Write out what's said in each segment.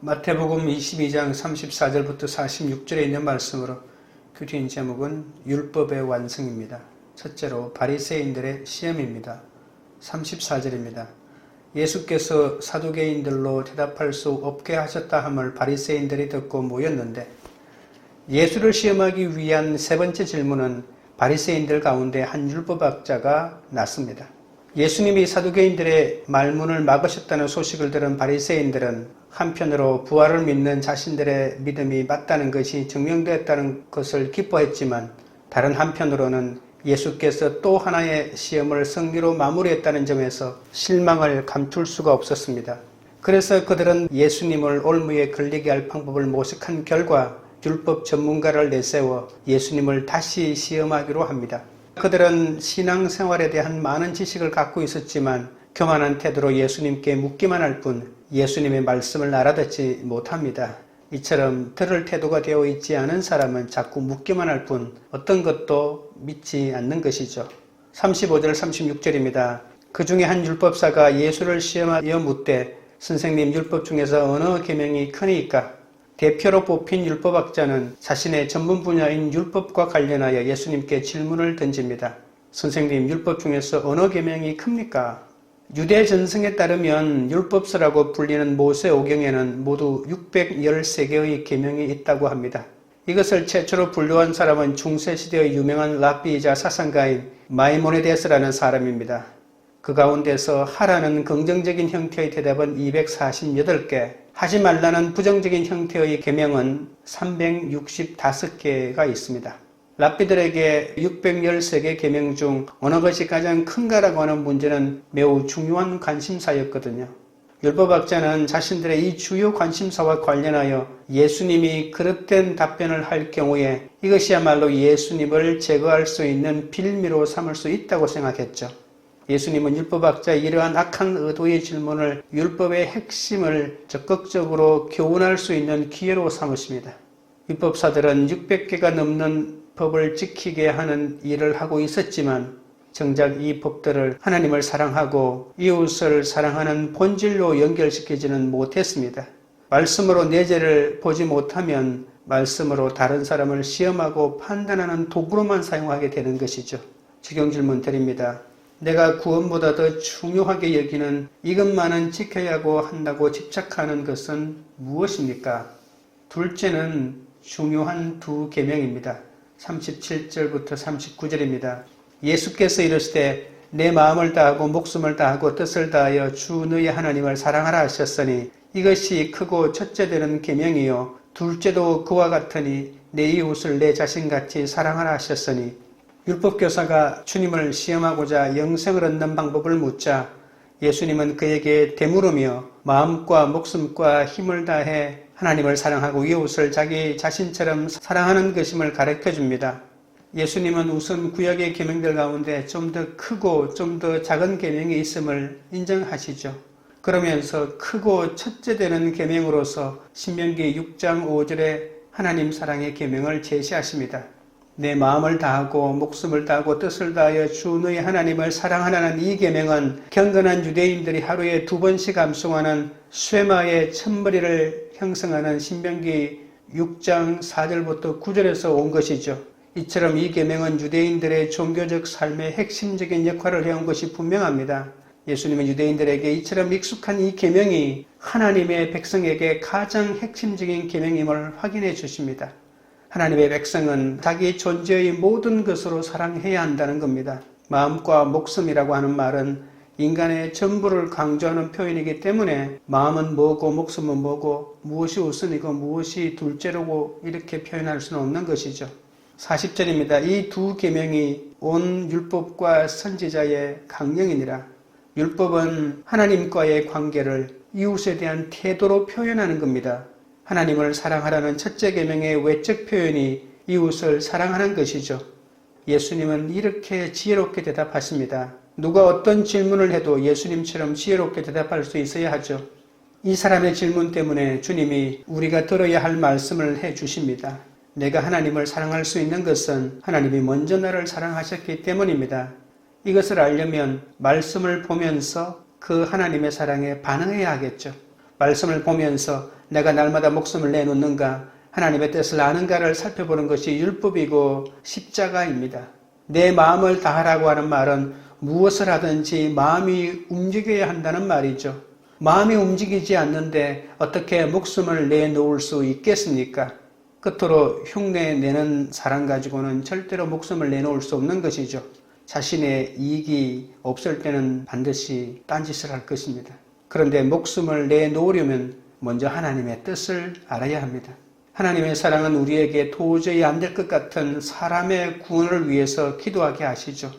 마태복음 22장 34절부터 46절에 있는 말씀으로 큐티인 제목은 율법의 완성입니다. 첫째로 바리새인들의 시험입니다. 34절입니다. 예수께서 사두개인들로 대답할 수 없게 하셨다 함을 바리새인들이 듣고 모였는데, 예수를 시험하기 위한 세 번째 질문은 바리새인들 가운데 한 율법학자가 났습니다. 예수님이 사두개인들의 말문을 막으셨다는 소식을 들은 바리새인들은 한편으로 부활을 믿는 자신들의 믿음이 맞다는 것이 증명되었다는 것을 기뻐했지만, 다른 한편으로는 예수께서 또 하나의 시험을 승리로 마무리했다는 점에서 실망을 감출 수가 없었습니다. 그래서 그들은 예수님을 올무에 걸리게 할 방법을 모색한 결과 율법 전문가를 내세워 예수님을 다시 시험하기로 합니다. 그들은 신앙생활에 대한 많은 지식을 갖고 있었지만 교만한 태도로 예수님께 묻기만 할 뿐 예수님의 말씀을 알아듣지 못합니다. 이처럼 들을 태도가 되어 있지 않은 사람은 자꾸 묻기만 할 뿐 어떤 것도 믿지 않는 것이죠. 35절 36절입니다. 그 중에 한 율법사가 예수를 시험하여 묻되, 선생님, 율법 중에서 어느 계명이 크니까? 대표로 뽑힌 율법학자는 자신의 전문 분야인 율법과 관련하여 예수님께 질문을 던집니다. 선생님, 율법 중에서 어느 계명이 큽니까? 유대 전승에 따르면 율법서라고 불리는 모세오경에는 모두 613개의 계명이 있다고 합니다. 이것을 최초로 분류한 사람은 중세시대의 유명한 랍비이자 사상가인 마이모니데스라는 사람입니다. 그 가운데서 하라는 긍정적인 형태의 대답은 248개, 하지 말라는 부정적인 형태의 계명은 365개가 있습니다. 랍비들에게 613개 계명 중 어느 것이 가장 큰가라고 하는 문제는 매우 중요한 관심사였거든요. 율법학자는 자신들의 이 주요 관심사와 관련하여 예수님이 그릇된 답변을 할 경우에 이것이야말로 예수님을 제거할 수 있는 빌미로 삼을 수 있다고 생각했죠. 예수님은 율법학자의 이러한 악한 의도의 질문을 율법의 핵심을 적극적으로 교훈할 수 있는 기회로 삼으십니다. 율법사들은 600개가 넘는 법을 지키게 하는 일을 하고 있었지만 정작 이 법들을 하나님을 사랑하고 이웃을 사랑하는 본질로 연결시키지는 못했습니다. 말씀으로 내 죄를 보지 못하면 말씀으로 다른 사람을 시험하고 판단하는 도구로만 사용하게 되는 것이죠. 적용 질문 드립니다. 내가 구원보다 더 중요하게 여기는 이것만은 지켜야 한다고 집착하는 것은 무엇입니까? 둘째는 중요한 두 계명입니다. 37절부터 39절입니다. 예수께서 이르시되 내 마음을 다하고 목숨을 다하고 뜻을 다하여 주 너희 하나님을 사랑하라 하셨으니 이것이 크고 첫째 되는 계명이요 둘째도 그와 같으니 내 이웃을 내 자신같이 사랑하라 하셨으니. 율법교사가 주님을 시험하고자 영생을 얻는 방법을 묻자 예수님은 그에게 되물으며 마음과 목숨과 힘을 다해 하나님을 사랑하고 이웃을 자기 자신처럼 사랑하는 것임을 가르쳐 줍니다. 예수님은 우선 구약의 계명들 가운데 좀 더 크고 좀 더 작은 계명이 있음을 인정하시죠. 그러면서 크고 첫째 되는 계명으로서 신명기 6장 5절에 하나님 사랑의 계명을 제시하십니다. 내 마음을 다하고 목숨을 다하고 뜻을 다하여 주 너희 하나님을 사랑하라는 이 계명은 경건한 유대인들이 하루에 2번씩 암송하는 쇠마의 첫머리를 형성하는 신명기 6장 4절부터 9절에서 온 것이죠. 이처럼 이 계명은 유대인들의 종교적 삶의 핵심적인 역할을 해온 것이 분명합니다. 예수님은 유대인들에게 이처럼 익숙한 이 계명이 하나님의 백성에게 가장 핵심적인 계명임을 확인해 주십니다. 하나님의 백성은 자기 존재의 모든 것으로 사랑해야 한다는 겁니다. 마음과 목숨이라고 하는 말은 인간의 전부를 강조하는 표현이기 때문에 마음은 뭐고 목숨은 뭐고 무엇이 우선이고 무엇이 둘째로고 이렇게 표현할 수는 없는 것이죠. 40절입니다. 이 두 계명이 온 율법과 선지자의 강령이니라. 율법은 하나님과의 관계를 이웃에 대한 태도로 표현하는 겁니다. 하나님을 사랑하라는 첫째 계명의 외적 표현이 이웃을 사랑하는 것이죠. 예수님은 이렇게 지혜롭게 대답하십니다. 누가 어떤 질문을 해도 예수님처럼 지혜롭게 대답할 수 있어야 하죠. 이 사람의 질문 때문에 주님이 우리가 들어야 할 말씀을 해 주십니다. 내가 하나님을 사랑할 수 있는 것은 하나님이 먼저 나를 사랑하셨기 때문입니다. 이것을 알려면 말씀을 보면서 그 하나님의 사랑에 반응해야 하겠죠. 말씀을 보면서 내가 날마다 목숨을 내놓는가, 하나님의 뜻을 아는가를 살펴보는 것이 율법이고 십자가입니다. 내 마음을 다하라고 하는 말은 무엇을 하든지 마음이 움직여야 한다는 말이죠. 마음이 움직이지 않는데 어떻게 목숨을 내놓을 수 있겠습니까? 끝으로 흉내 내는 사람 가지고는 절대로 목숨을 내놓을 수 없는 것이죠. 자신의 이익이 없을 때는 반드시 딴짓을 할 것입니다. 그런데 목숨을 내놓으려면 먼저 하나님의 뜻을 알아야 합니다. 하나님의 사랑은 우리에게 도저히 안 될 것 같은 사람의 구원을 위해서 기도하게 하시죠.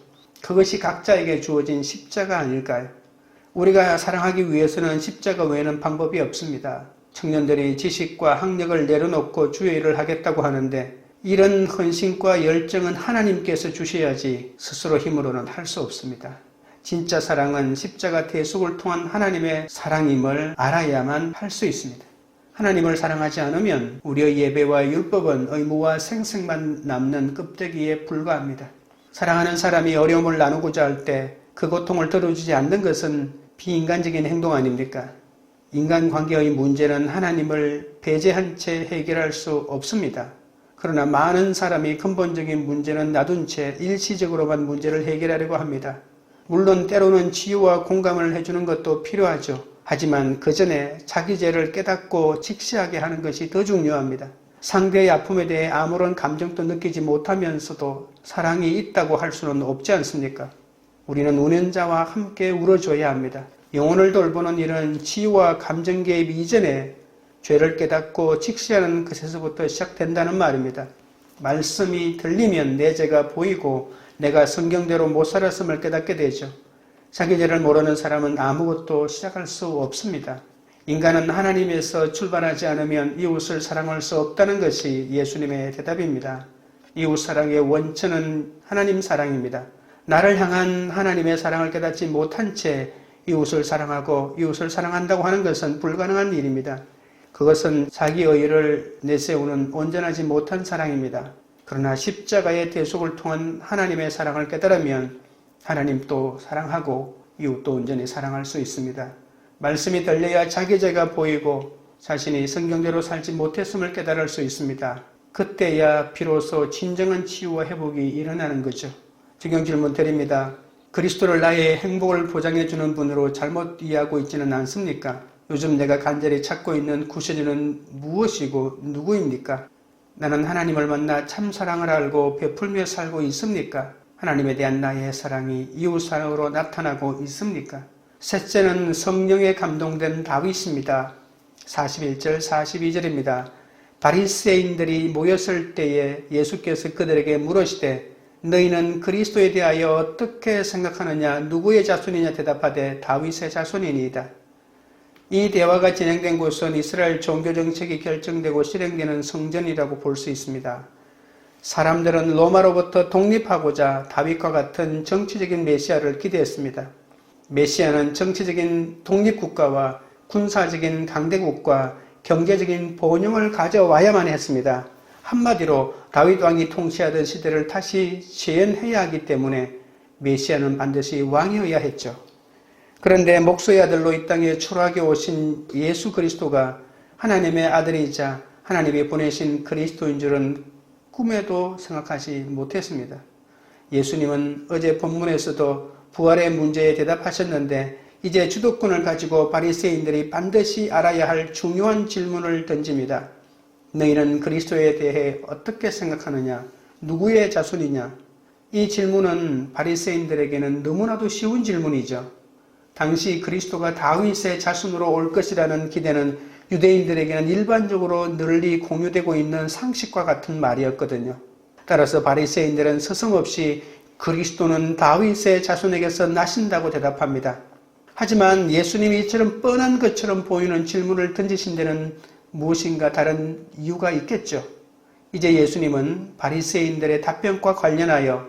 그것이 각자에게 주어진 십자가 아닐까요? 우리가 사랑하기 위해서는 십자가 외에는 방법이 없습니다. 청년들이 지식과 학력을 내려놓고 주의 일을 하겠다고 하는데 이런 헌신과 열정은 하나님께서 주셔야지 스스로 힘으로는 할 수 없습니다. 진짜 사랑은 십자가 대속을 통한 하나님의 사랑임을 알아야만 할 수 있습니다. 하나님을 사랑하지 않으면 우리의 예배와 율법은 의무와 생색만 남는 껍데기에 불과합니다. 사랑하는 사람이 어려움을 나누고자 할 때 그 고통을 들어주지 않는 것은 비인간적인 행동 아닙니까? 인간관계의 문제는 하나님을 배제한 채 해결할 수 없습니다. 그러나 많은 사람이 근본적인 문제는 놔둔 채 일시적으로만 문제를 해결하려고 합니다. 물론 때로는 치유와 공감을 해주는 것도 필요하죠. 하지만 그 전에 자기 죄를 깨닫고 직시하게 하는 것이 더 중요합니다. 상대의 아픔에 대해 아무런 감정도 느끼지 못하면서도 사랑이 있다고 할 수는 없지 않습니까? 우리는 운연자와 함께 울어줘야 합니다. 영혼을 돌보는 일은 치유와 감정 개입 이전에 죄를 깨닫고 직시하는 것에서부터 시작된다는 말입니다. 말씀이 들리면 내 죄가 보이고 내가 성경대로 못 살았음을 깨닫게 되죠. 자기 죄를 모르는 사람은 아무것도 시작할 수 없습니다. 인간은 하나님에서 출발하지 않으면 이웃을 사랑할 수 없다는 것이 예수님의 대답입니다. 이웃 사랑의 원천은 하나님 사랑입니다. 나를 향한 하나님의 사랑을 깨닫지 못한 채 이웃을 사랑하고 이웃을 사랑한다고 하는 것은 불가능한 일입니다. 그것은 자기 의의를 내세우는 온전하지 못한 사랑입니다. 그러나 십자가의 대속을 통한 하나님의 사랑을 깨달으면 하나님도 사랑하고 이웃도 온전히 사랑할 수 있습니다. 말씀이 들려야 자기 죄가 보이고 자신이 성경대로 살지 못했음을 깨달을 수 있습니다. 그때야 비로소 진정한 치유와 회복이 일어나는 거죠. 적용 질문 드립니다. 그리스도를 나의 행복을 보장해주는 분으로 잘못 이해하고 있지는 않습니까? 요즘 내가 간절히 찾고 있는 구세주는 무엇이고 누구입니까? 나는 하나님을 만나 참 사랑을 알고 베풀며 살고 있습니까? 하나님에 대한 나의 사랑이 이웃사랑으로 나타나고 있습니까? 셋째는 성령에 감동된 다윗입니다. 41절 42절입니다. 바리새인들이 모였을 때에 예수께서 그들에게 물으시되 너희는 그리스도에 대하여 어떻게 생각하느냐? 누구의 자손이냐? 대답하되 다윗의 자손이니이다. 이 대화가 진행된 곳은 이스라엘 종교정책이 결정되고 실행되는 성전이라고 볼 수 있습니다. 사람들은 로마로부터 독립하고자 다윗과 같은 정치적인 메시아를 기대했습니다. 메시아는 정치적인 독립국가와 군사적인 강대국과 경제적인 번영을 가져와야만 했습니다. 한마디로 다윗 왕이 통치하던 시대를 다시 재현해야 하기 때문에 메시아는 반드시 왕이어야 했죠. 그런데 목수의 아들로 이 땅에 초라하게 오신 예수 그리스도가 하나님의 아들이자 하나님이 보내신 그리스도인 줄은 꿈에도 생각하지 못했습니다. 예수님은 어제 본문에서도 부활의 문제에 대답하셨는데 이제 주도권을 가지고 바리새인들이 반드시 알아야 할 중요한 질문을 던집니다. 너희는 그리스도에 대해 어떻게 생각하느냐? 누구의 자손이냐? 이 질문은 바리새인들에게는 너무나도 쉬운 질문이죠. 당시 그리스도가 다윗의 자손으로 올 것이라는 기대는 유대인들에게는 일반적으로 널리 공유되고 있는 상식과 같은 말이었거든요. 따라서 바리새인들은 서슴없이 그리스도는 다윗의 자손에게서 나신다고 대답합니다. 하지만 예수님이 이처럼 뻔한 것처럼 보이는 질문을 던지신 데는 무엇인가 다른 이유가 있겠죠. 이제 예수님은 바리새인들의 답변과 관련하여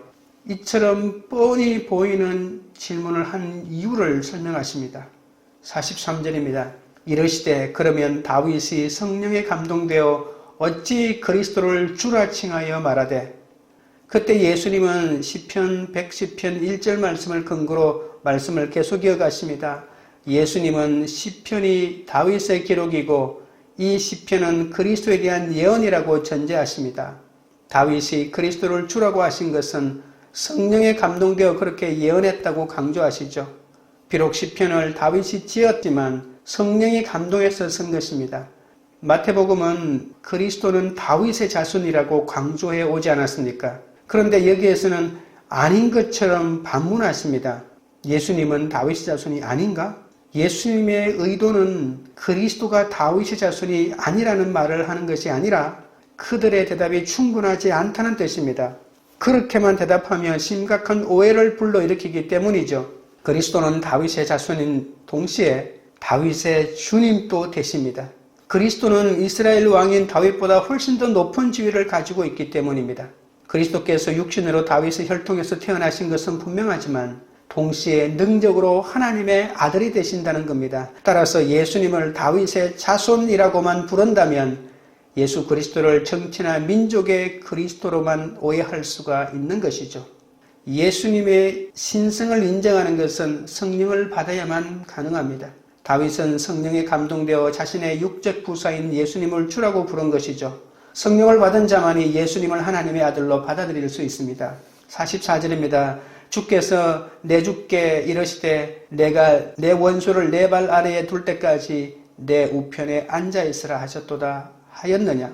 이처럼 뻔히 보이는 질문을 한 이유를 설명하십니다. 43절입니다. 이르시되 그러면 다윗이 성령에 감동되어 어찌 그리스도를 주라 칭하여 말하되. 그때 예수님은 시편 110편 1절 말씀을 근거로 말씀을 계속 이어가십니다. 예수님은 시편이 다윗의 기록이고 이 시편은 그리스도에 대한 예언이라고 전제하십니다. 다윗이 그리스도를 주라고 하신 것은 성령에 감동되어 그렇게 예언했다고 강조하시죠. 비록 시편을 다윗이 지었지만 성령이 감동해서 쓴 것입니다. 마태복음은 그리스도는 다윗의 자손이라고 강조해 오지 않았습니까? 그런데 여기에서는 아닌 것처럼 반문하십니다. 예수님은 다윗의 자손이 아닌가? 예수님의 의도는 그리스도가 다윗의 자손이 아니라는 말을 하는 것이 아니라 그들의 대답이 충분하지 않다는 뜻입니다. 그렇게만 대답하면 심각한 오해를 불러일으키기 때문이죠. 그리스도는 다윗의 자손인 동시에 다윗의 주님도 되십니다. 그리스도는 이스라엘 왕인 다윗보다 훨씬 더 높은 지위를 가지고 있기 때문입니다. 그리스도께서 육신으로 다윗의 혈통에서 태어나신 것은 분명하지만 동시에 능력으로 하나님의 아들이 되신다는 겁니다. 따라서 예수님을 다윗의 자손이라고만 부른다면 예수 그리스도를 정치나 민족의 그리스도로만 오해할 수가 있는 것이죠. 예수님의 신성을 인정하는 것은 성령을 받아야만 가능합니다. 다윗은 성령에 감동되어 자신의 육적 부사인 예수님을 주라고 부른 것이죠. 성령을 받은 자만이 예수님을 하나님의 아들로 받아들일 수 있습니다. 44절입니다. 주께서 내 주께 이르시되 내가 내 원수를 내 발 아래에 둘 때까지 내 우편에 앉아 있으라 하셨도다 하였느냐.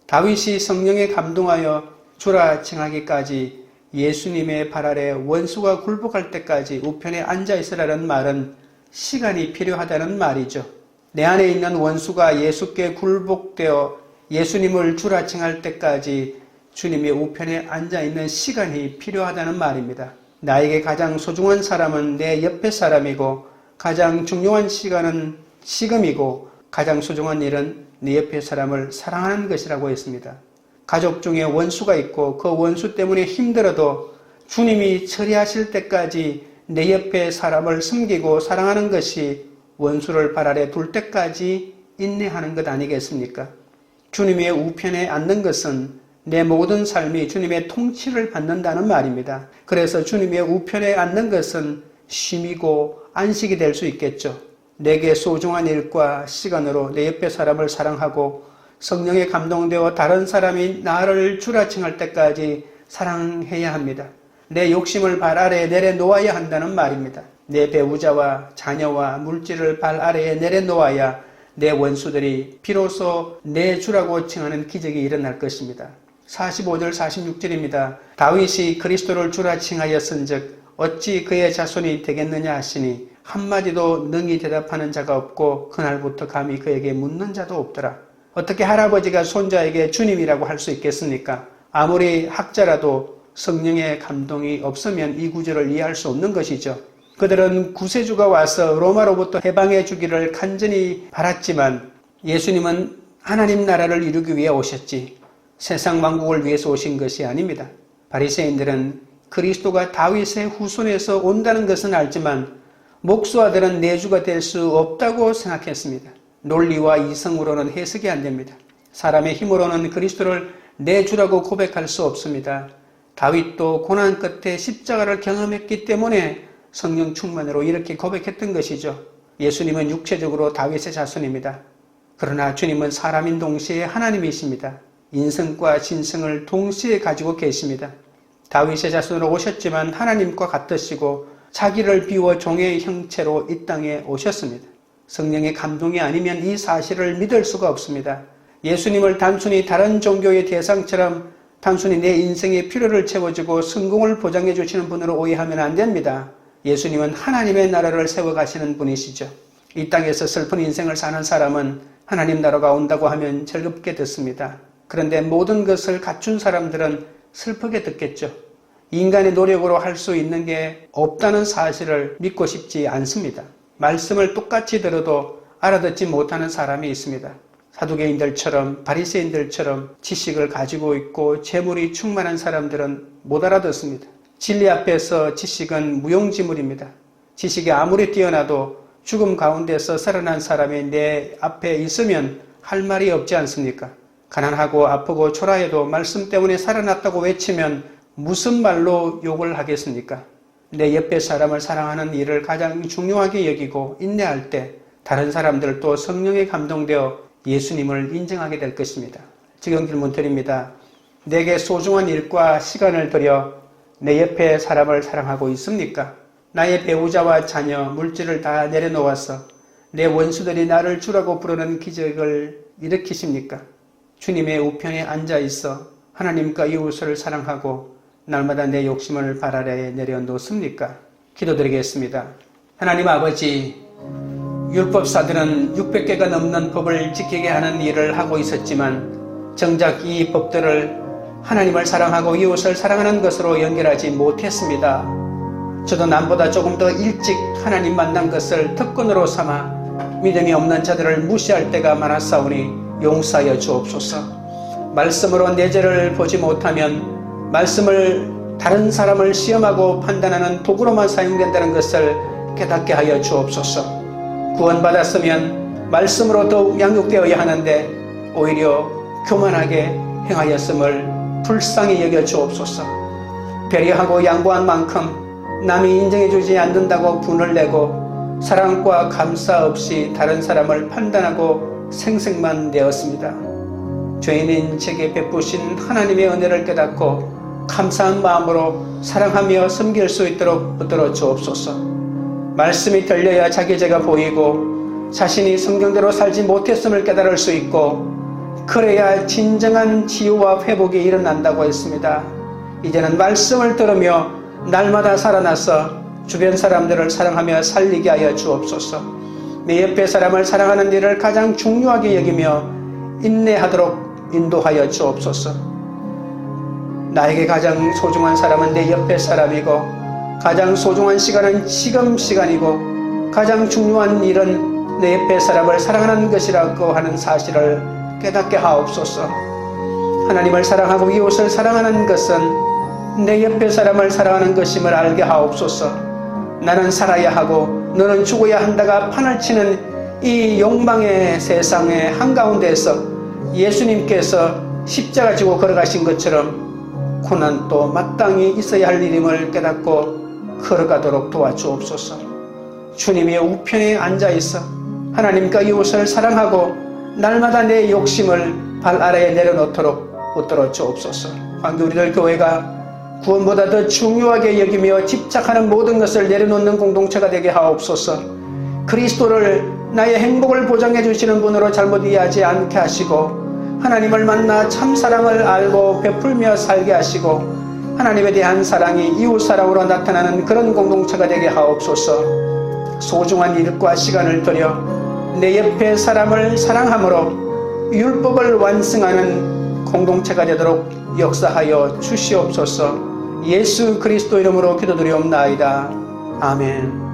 다윗이 성령에 감동하여 주라 칭하기까지 예수님의 발 아래 원수가 굴복할 때까지 우편에 앉아 있으라는 말은 시간이 필요하다는 말이죠. 내 안에 있는 원수가 예수께 굴복되어 예수님을 주라 칭할 때까지 주님의 우편에 앉아 있는 시간이 필요하다는 말입니다. 나에게 가장 소중한 사람은 내 옆에 사람이고 가장 중요한 시간은 지금이고 가장 소중한 일은 내 옆에 사람을 사랑하는 것이라고 했습니다. 가족 중에 원수가 있고 그 원수 때문에 힘들어도 주님이 처리하실 때까지 내 옆에 사람을 섬기고 사랑하는 것이 원수를 발 아래 둘 때까지 인내하는 것 아니겠습니까? 주님의 우편에 앉는 것은 내 모든 삶이 주님의 통치를 받는다는 말입니다. 그래서 주님의 우편에 앉는 것은 쉼이고 안식이 될 수 있겠죠. 내게 소중한 일과 시간으로 내 옆에 사람을 사랑하고 성령에 감동되어 다른 사람이 나를 주라 칭할 때까지 사랑해야 합니다. 내 욕심을 발 아래에 내려놓아야 한다는 말입니다. 내 배우자와 자녀와 물질을 발 아래에 내려놓아야 내 원수들이 비로소 내 주라고 칭하는 기적이 일어날 것입니다. 45절 46절입니다. 다윗이 그리스도를 주라 칭하였은즉 어찌 그의 자손이 되겠느냐 하시니 한마디도 능히 대답하는 자가 없고 그날부터 감히 그에게 묻는 자도 없더라. 어떻게 할아버지가 손자에게 주님이라고 할 수 있겠습니까? 아무리 학자라도 성령의 감동이 없으면 이 구절을 이해할 수 없는 것이죠. 그들은 구세주가 와서 로마로부터 해방해 주기를 간절히 바랐지만 예수님은 하나님 나라를 이루기 위해 오셨지 세상 만국을 위해서 오신 것이 아닙니다. 바리새인들은 그리스도가 다윗의 후손에서 온다는 것은 알지만 목수아들은 내주가 될 수 없다고 생각했습니다. 논리와 이성으로는 해석이 안 됩니다. 사람의 힘으로는 그리스도를 내주라고 고백할 수 없습니다. 다윗도 고난 끝에 십자가를 경험했기 때문에 성령 충만으로 이렇게 고백했던 것이죠. 예수님은 육체적으로 다윗의 자손입니다. 그러나 주님은 사람인 동시에 하나님이십니다. 인성과 진성을 동시에 가지고 계십니다. 다윗의 자손으로 오셨지만 하나님과 같으시고 자기를 비워 종의 형체로 이 땅에 오셨습니다. 성령의 감동이 아니면 이 사실을 믿을 수가 없습니다. 예수님을 단순히 다른 종교의 대상처럼 단순히 내 인생의 필요를 채워주고 성공을 보장해 주시는 분으로 오해하면 안 됩니다. 예수님은 하나님의 나라를 세워가시는 분이시죠. 이 땅에서 슬픈 인생을 사는 사람은 하나님 나라가 온다고 하면 즐겁게 듣습니다. 그런데 모든 것을 갖춘 사람들은 슬프게 듣겠죠. 인간의 노력으로 할 수 있는 게 없다는 사실을 믿고 싶지 않습니다. 말씀을 똑같이 들어도 알아듣지 못하는 사람이 있습니다. 사두개인들처럼 바리새인들처럼 지식을 가지고 있고 재물이 충만한 사람들은 못 알아듣습니다. 진리 앞에서 지식은 무용지물입니다. 지식이 아무리 뛰어나도 죽음 가운데서 살아난 사람이 내 앞에 있으면 할 말이 없지 않습니까? 가난하고 아프고 초라해도 말씀 때문에 살아났다고 외치면 무슨 말로 욕을 하겠습니까? 내 옆에 사람을 사랑하는 일을 가장 중요하게 여기고 인내할 때 다른 사람들도 성령에 감동되어 예수님을 인정하게 될 것입니다. 지금 질문 드립니다. 내게 소중한 일과 시간을 들여 내 옆에 사람을 사랑하고 있습니까? 나의 배우자와 자녀, 물질을 다 내려놓아서 내 원수들이 나를 주라고 부르는 기적을 일으키십니까? 주님의 우편에 앉아 있어 하나님과 이웃을 사랑하고 날마다 내 욕심을 발 아래에 내려놓습니까? 기도드리겠습니다. 하나님 아버지, 율법사들은 600개가 넘는 법을 지키게 하는 일을 하고 있었지만 정작 이 법들을 하나님을 사랑하고 이웃을 사랑하는 것으로 연결하지 못했습니다. 저도 남보다 조금 더 일찍 하나님 만난 것을 특권으로 삼아 믿음이 없는 자들을 무시할 때가 많았사오니 용서하여 주옵소서. 말씀으로 내 죄를 보지 못하면 말씀을 다른 사람을 시험하고 판단하는 도구로만 사용된다는 것을 깨닫게 하여 주옵소서. 구원받았으면 말씀으로 더욱 양육되어야 하는데 오히려 교만하게 행하였음을 불쌍히 여겨 주옵소서. 배려하고 양보한 만큼 남이 인정해주지 않는다고 분을 내고 사랑과 감사 없이 다른 사람을 판단하고 생색만 내었습니다. 죄인인 제게 베푸신 하나님의 은혜를 깨닫고 감사한 마음으로 사랑하며 섬길 수 있도록 붙들어 주옵소서. 말씀이 들려야 자기 죄가 보이고 자신이 성경대로 살지 못했음을 깨달을 수 있고 그래야 진정한 치유와 회복이 일어난다고 했습니다. 이제는 말씀을 들으며 날마다 살아나서 주변 사람들을 사랑하며 살리게 하여 주옵소서. 내 옆에 사람을 사랑하는 일을 가장 중요하게 여기며 인내하도록 인도하여 주옵소서. 나에게 가장 소중한 사람은 내 옆에 사람이고 가장 소중한 시간은 지금 시간이고 가장 중요한 일은 내 옆에 사람을 사랑하는 것이라고 하는 사실을 깨닫게 하옵소서. 하나님을 사랑하고 이웃을 사랑하는 것은 내 옆에 사람을 사랑하는 것임을 알게 하옵소서. 나는 살아야 하고 너는 죽어야 한다가 판을 치는 이 욕망의 세상의 한가운데에서 예수님께서 십자가 지고 걸어가신 것처럼 고난도 마땅히 있어야 할 일임을 깨닫고 걸어가도록 도와주옵소서. 주님의 우편에 앉아있어 하나님과 이웃을 사랑하고 날마다 내 욕심을 발 아래에 내려놓도록 붙들어 주옵소서. 관계 우리들 교회가 구원보다 더 중요하게 여기며 집착하는 모든 것을 내려놓는 공동체가 되게 하옵소서. 그리스도를 나의 행복을 보장해 주시는 분으로 잘못 이해하지 않게 하시고 하나님을 만나 참사랑을 알고 베풀며 살게 하시고 하나님에 대한 사랑이 이웃사랑으로 나타나는 그런 공동체가 되게 하옵소서. 소중한 일과 시간을 들여 내 옆에 사람을 사랑함으로 율법을 완성하는 공동체가 되도록 역사하여 주시옵소서. 예수 그리스도 이름으로 기도드리옵나이다. 아멘.